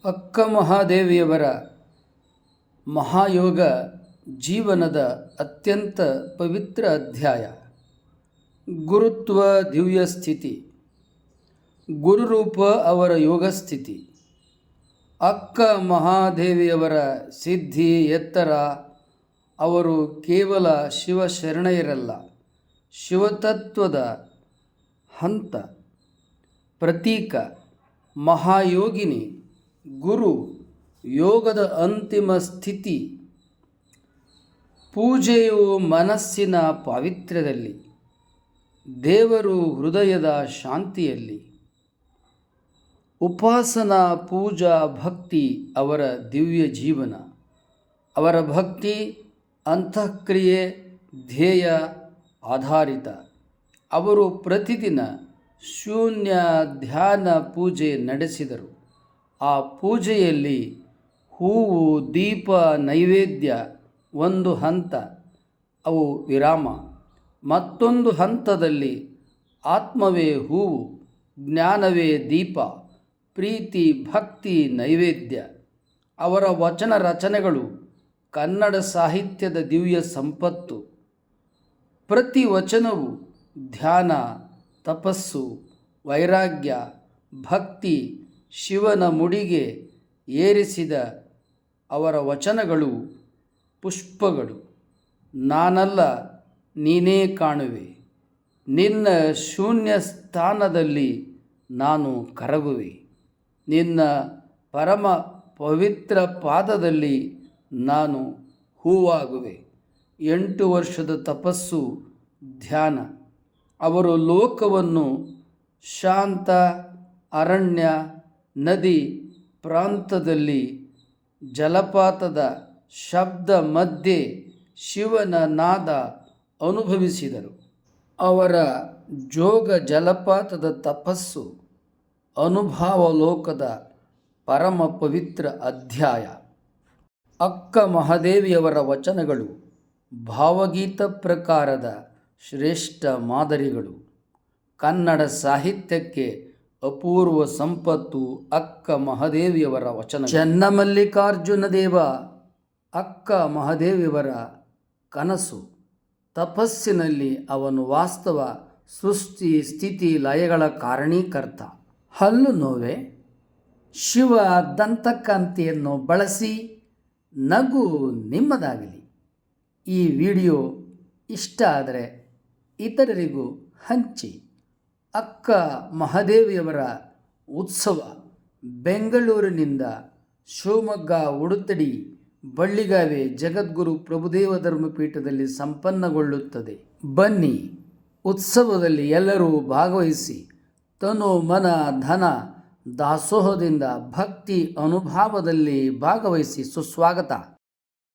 ಅಕ್ಕ ಮಹಾದೇವಿಯವರ ಮಹಾಯೋಗ ಜೀವನದ ಅತ್ಯಂತ ಪವಿತ್ರ ಅಧ್ಯಾಯ. ಗುರುತ್ವ ದಿವ್ಯ ಸ್ಥಿತಿ. ಗುರುರೂಪ ಅವರ ಯೋಗ ಸ್ಥಿತಿ. ಅಕ್ಕ ಮಹಾದೇವಿಯವರ ಸಿದ್ಧಿ ಎತ್ತರ. ಅವರು ಕೇವಲ ಶಿವಶರಣೆಯರಲ್ಲ, ಶಿವತತ್ವದ ಹಂತ, ಪ್ರತೀಕ, ಮಹಾಯೋಗಿನಿ, ಗುರು, ಯೋಗದ ಅಂತಿಮ ಸ್ಥಿತಿ. ಪೂಜೆಯು ಮನಸ್ಸಿನ ಪಾವಿತ್ರ್ಯದಲ್ಲಿ, ದೇವರು ಹೃದಯದ ಶಾಂತಿಯಲ್ಲಿ. ಉಪಾಸನಾ ಪೂಜಾ ಭಕ್ತಿ ಅವರ ದಿವ್ಯ ಜೀವನ. ಅವರ ಭಕ್ತಿ ಅಂತಃಕ್ರಿಯೆ ಧ್ಯೇಯ ಆಧಾರಿತ. ಅವರು ಪ್ರತಿದಿನ ಶೂನ್ಯ ಧ್ಯಾನ ಪೂಜೆ ನಡೆಸಿದರು. ಆ ಪೂಜೆಯಲ್ಲಿ ಹೂವು, ದೀಪ, ನೈವೇದ್ಯ ಒಂದು ಹಂತ, ಅವು ವಿರಾಮ. ಮತ್ತೊಂದು ಹಂತದಲ್ಲಿ ಆತ್ಮವೇ ಹೂವು, ಜ್ಞಾನವೇ ದೀಪ, ಪ್ರೀತಿ, ಭಕ್ತಿ, ನೈವೇದ್ಯ. ಅವರ ವಚನ ರಚನೆಗಳು ಕನ್ನಡ ಸಾಹಿತ್ಯದ ದಿವ್ಯ ಸಂಪತ್ತು. ಪ್ರತಿ ವಚನವು ಧ್ಯಾನ, ತಪಸ್ಸು, ವೈರಾಗ್ಯ, ಭಕ್ತಿ, ಶಿವನ ಮುಡಿಗೆ ಏರಿಸಿದ ಅವರ ವಚನಗಳು ಪುಷ್ಪಗಳು. ನಾನಲ್ಲ, ನೀನೇ ಕಾಣುವೆ. ನಿನ್ನ ಶೂನ್ಯ ಸ್ಥಾನದಲ್ಲಿ ನಾನು ಕರಗುವೆ. ನಿನ್ನ ಪರಮ ಪವಿತ್ರ ಪಾದದಲ್ಲಿ ನಾನು ಹೂವಾಗುವೆ. 8 ವರ್ಷದ ತಪಸ್ಸು, ಧ್ಯಾನ. ಅವರು ಲೋಕವನ್ನು ಶಾಂತ ಅರಣ್ಯ, ನದಿ ಪ್ರಾಂತದಲ್ಲಿ, ಜಲಪಾತದ ಶಬ್ದ ಮಧ್ಯೆ ಶಿವನ ನಾದ ಅನುಭವಿಸಿದರು. ಅವರ ಜೋಗ ಜಲಪಾತದ ತಪಸ್ಸು ಅನುಭಾವಲೋಕದ ಪರಮ ಪವಿತ್ರ ಅಧ್ಯಾಯ. ಅಕ್ಕ ಮಹಾದೇವಿಯವರ ವಚನಗಳು ಭಾವಗೀತ ಪ್ರಕಾರದ ಶ್ರೇಷ್ಠ ಮಾದರಿಗಳು. ಕನ್ನಡ ಸಾಹಿತ್ಯಕ್ಕೆ ಅಪೂರ್ವ ಸಂಪತ್ತು ಅಕ್ಕ ಮಹಾದೇವಿಯವರ ವಚನ. ಚನ್ನಮಲ್ಲಿಕಾರ್ಜುನ ದೇವ ಅಕ್ಕ ಮಹಾದೇವಿಯವರ ಕನಸು. ತಪಸ್ಸಿನಲ್ಲಿ ಅವನು ವಾಸ್ತವ ಸೃಷ್ಟಿ ಸ್ಥಿತಿ ಲಯಗಳ ಕಾರಣೀಕರ್ತ. ಹಲ್ಲು ನೋವೆ? ಶಿವ ದಂತಕಾಂತಿಯನ್ನು ಬಳಸಿ ನಗು ನಿಮ್ಮದಾಗಲಿ. ಈ ವಿಡಿಯೋ ಇಷ್ಟ ಆದರೆ ಇತರರಿಗೂ ಹಂಚಿ. ಅಕ್ಕ ಮಹಾದೇವಿಯವರ ಉತ್ಸವ ಬೆಂಗಳೂರಿನಿಂದ ಶಿವಮೊಗ್ಗ, ಉಡುತಡಿ, ಬಳ್ಳಿಗಾವೆ ಜಗದ್ಗುರು ಪ್ರಭುದೇವ ಧರ್ಮಪೀಠದಲ್ಲಿ ಸಂಪನ್ನಗೊಳ್ಳುತ್ತದೆ. ಬನ್ನಿ, ಉತ್ಸವದಲ್ಲಿ ಎಲ್ಲರೂ ಭಾಗವಹಿಸಿ ತನು ಮನ ಧನ ದಾಸೋಹದಿಂದ ಭಕ್ತಿ ಅನುಭಾವದಲ್ಲಿ ಭಾಗವಹಿಸಿ. ಸುಸ್ವಾಗತ.